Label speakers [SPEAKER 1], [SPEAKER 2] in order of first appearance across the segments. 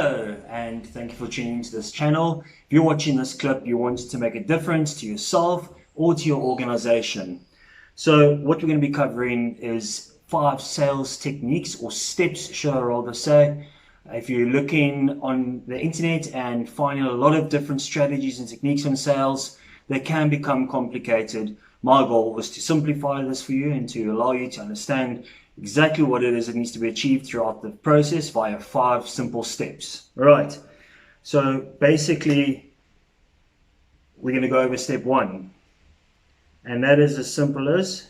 [SPEAKER 1] Hello, and thank you for tuning into this channel. If you're watching this clip, you want to make a difference to yourself or to your organization. So what we're going to be covering is 5 sales techniques or steps, should I rather say. If you're looking on the internet and finding a lot of different strategies and techniques in sales, they can become complicated. My goal was to simplify this for you and to allow you to understand exactly what it is that needs to be achieved throughout the process via 5 simple steps. All right, so basically we're going to go over step 1, and that is as simple as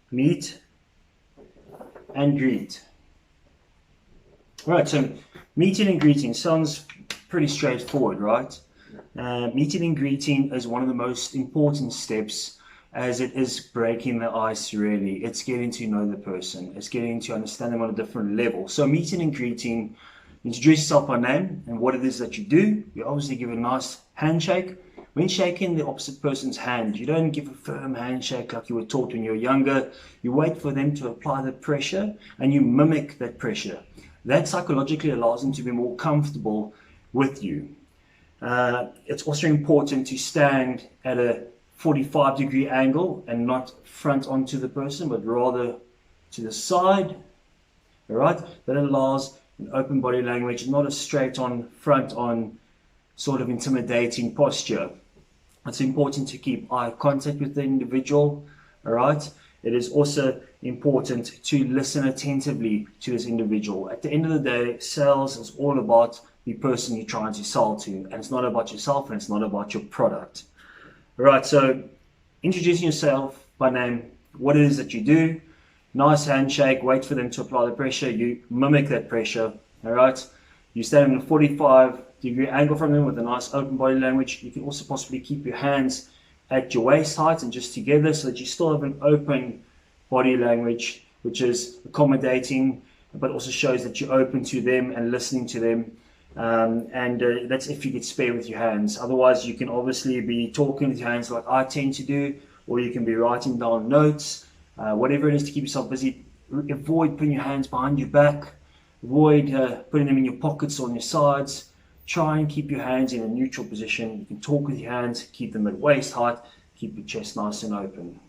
[SPEAKER 1] meet and greet. All right, so meeting and greeting sounds pretty straightforward, right? Meeting and greeting is one of the most important steps, as it is breaking the ice. Really, it's getting to know the person, it's getting to understand them on a different level. So meeting and greeting, introduce yourself by name and what it is that you do. You obviously give a nice handshake. When shaking the opposite person's hand, you don't give a firm handshake like you were taught when you were younger. You wait for them to apply the pressure and you mimic that pressure. That psychologically allows them to be more comfortable with you. It's also important to stand at a 45-degree angle and not front onto the person, but rather to the side. All right, that allows an open body language, not a straight on, front on sort of intimidating posture. It's important to keep eye contact with the individual. All right, it is also important to listen attentively to this individual. At the end of the day, sales is all about the person you're trying to sell to, and it's not about yourself and it's not about your product. All right, so introducing yourself by name, what it is that you do, nice handshake, wait for them to apply the pressure, you mimic that pressure. All right, you stand in a 45-degree angle from them with a nice open body language. You can also possibly keep your hands at your waist height and just together, so that you still have an open body language, which is accommodating, but also shows that you're open to them and listening to them. That's if you get spare with your hands. Otherwise, you can obviously be talking with your hands like I tend to do, or you can be writing down notes, whatever it is to keep yourself busy. Avoid putting your hands behind your back, avoid putting them in your pockets or on your sides. Try and keep your hands in a neutral position. You can talk with your hands, keep them at waist height, keep your chest nice and open.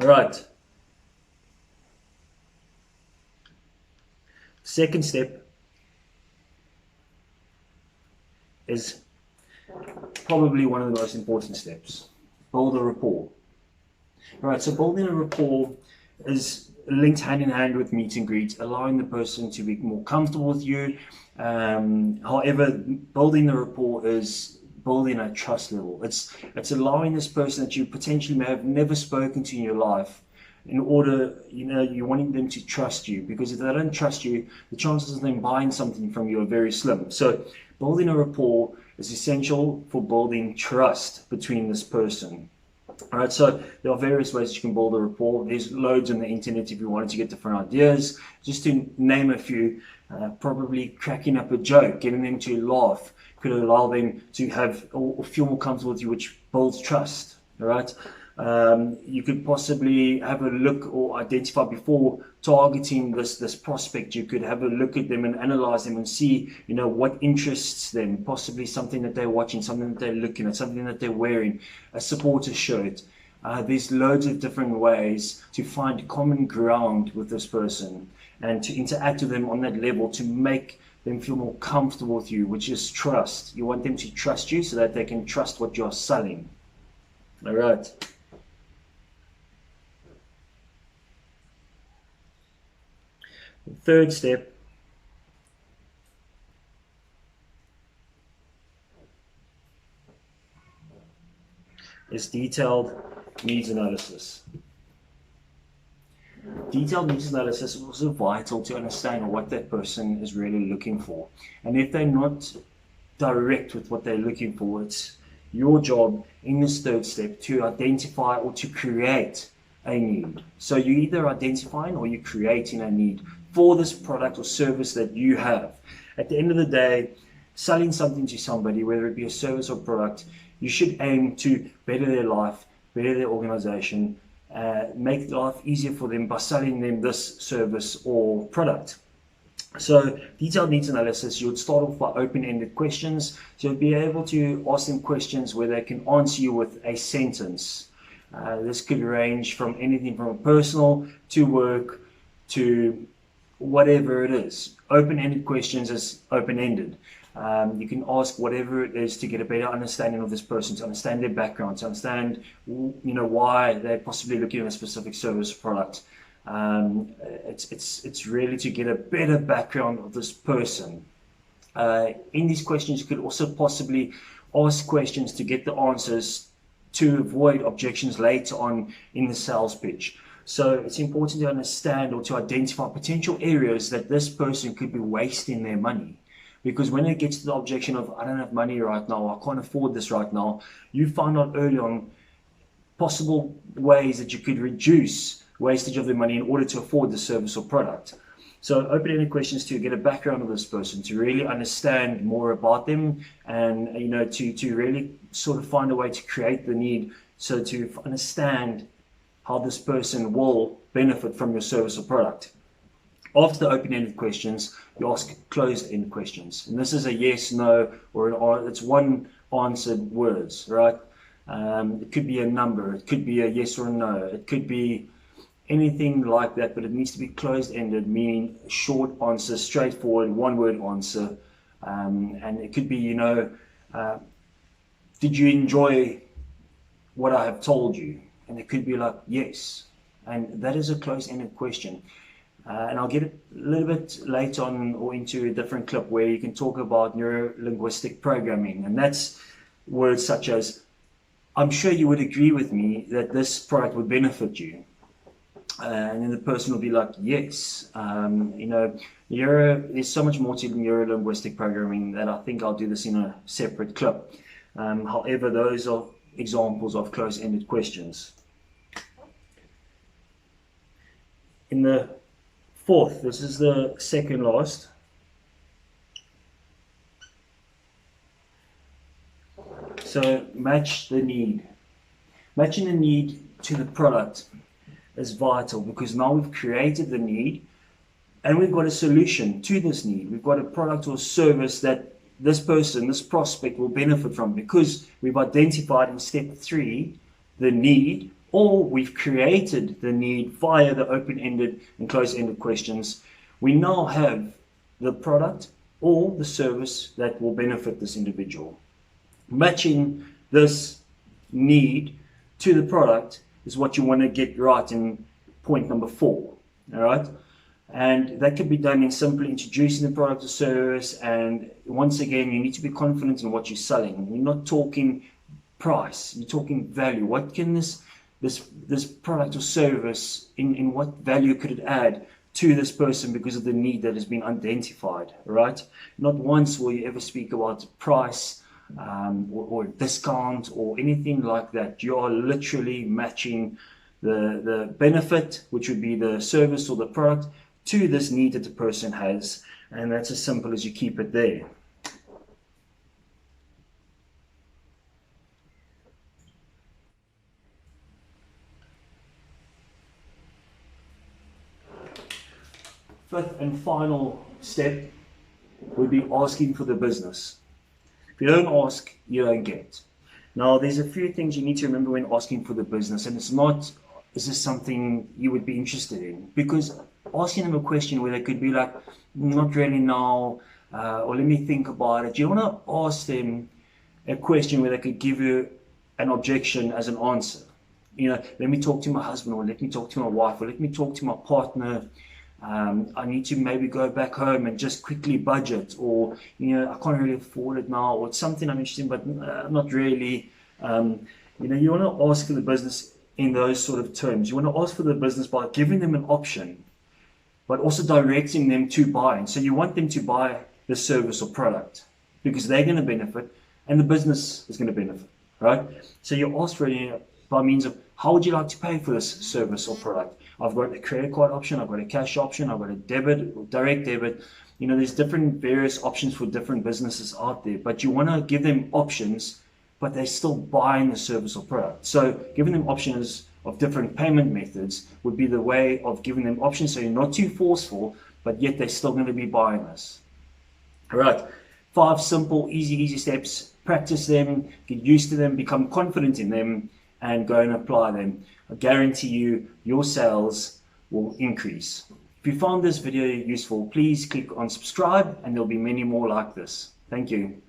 [SPEAKER 1] All right. Second step is probably one of the most important steps. Build a rapport. All right, so building a rapport is linked hand in hand with meet and greet, allowing the person to be more comfortable with you. However, building the rapport is building a trust level. It's allowing this person that you potentially may have never spoken to in your life, in order, you're wanting them to trust you, because if they don't trust you, the chances of them buying something from you are very slim. So building a rapport is essential for building trust between this person. All right, so there are various ways you can build a rapport. There's loads on the internet if you wanted to get different ideas. Just to name a few, probably cracking up a joke, getting them to laugh, could allow them to have or feel more comfortable with you, which builds trust. All right. You could possibly have a look or identify before targeting this prospect. You could have a look at them and analyze them and see, what interests them. Possibly something that they're watching, something that they're looking at, something that they're wearing, a supporter shirt. There's loads of different ways to find common ground with this person and to interact with them on that level to make them feel more comfortable with you, which is trust. You want them to trust you so that they can trust what you're selling. All right. The third step is detailed needs analysis. Detailed needs analysis is also vital to understand what that person is really looking for. And if they're not direct with what they're looking for, it's your job in this third step to identify or to create a need. So you're either identifying or you're creating a need for this product or service that you have. At the end of the day, selling something to somebody, whether it be a service or product, you should aim to better their life, better their organization, make life easier for them by selling them this service or product. So detailed needs analysis, you would start off by open-ended questions. So you'll be able to ask them questions where they can answer you with a sentence. This could range from anything from personal to work to whatever it is. Open-ended questions is open-ended. You can ask whatever it is to get a better understanding of this person, to understand their background, to understand why they're possibly looking at a specific service or product. It's really to get a better background of this person. In these questions, you could also possibly ask questions to get the answers to avoid objections later on in the sales pitch. So it's important to understand or to identify potential areas that this person could be wasting their money. Because when it gets to the objection of, I don't have money right now, I can't afford this right now, you find out early on possible ways that you could reduce wastage of their money in order to afford the service or product. So open-ended questions to get a background of this person, to really understand more about them, and to really sort of find a way to create the need, so to understand how this person will benefit from your service or product. After the open-ended questions, you ask closed-ended questions, and this is a yes, no, or it's one answered words, right? It could be a number, it could be a yes or a no, it could be anything like that, but it needs to be closed-ended, meaning short answer, straightforward, one-word answer. And it could be, did you enjoy what I have told you? And it could be like, yes. And that is a closed-ended question. And I'll get a little bit later on or into a different clip where you can talk about neuro-linguistic programming. And that's words such as, I'm sure you would agree with me that this product would benefit you. And then the person will be like, yes. There's so much more to neuro-linguistic programming that I think I'll do this in a separate clip. However, those are examples of closed-ended questions. In the fourth, this is the second last. So match the need. Matching the need to the product is vital, because now we've created the need and we've got a solution to this need. We've got a product or service that this person, this prospect will benefit from, because we've identified in step 3 the need, or we've created the need via the open-ended and closed-ended questions. We now have the product or the service that will benefit this individual. Matching this need to the product is what you want to get right in point number 4. All right, and that can be done in simply introducing the product or service. And once again, you need to be confident in what you're selling. You're not talking price, you're talking value. What can this product or service, in what value could it add to this person because of the need that has been identified? Right? Not once will you ever speak about price or discount or anything like that. You are literally matching the benefit, which would be the service or the product, to this need that the person has, and that's as simple as you keep it there. Fifth and final step would be asking for the business. If you don't ask, you don't get. Now, there's a few things you need to remember when asking for the business, and it's not, is this something you would be interested in? Because asking them a question where they could be like, not really now, or let me think about it. You want to ask them a question where they could give you an objection as an answer. Let me talk to my husband, or let me talk to my wife, or let me talk to my partner. I need to maybe go back home and just quickly budget, or I can't really afford it now, or it's something I'm interested in but not really. You want to ask for the business in those sort of terms. You want to ask for the business by giving them an option, but also directing them to buy. So you want them to buy the service or product because they're going to benefit and the business is going to benefit, right? So you ask for it by means of, how would you like to pay for this service or product? I've got a credit card option, I've got a cash option, I've got a debit or direct debit. There's different various options for different businesses out there, but you want to give them options, but they're still buying the service or product. So giving them options of different payment methods would be the way of giving them options, so you're not too forceful, but yet they're still going to be buying us. All right, 5 simple, easy steps. Practice them, get used to them, become confident in them, and go and apply them. I guarantee you, your sales will increase. If you found this video useful, please click on subscribe, and there'll be many more like this. Thank you.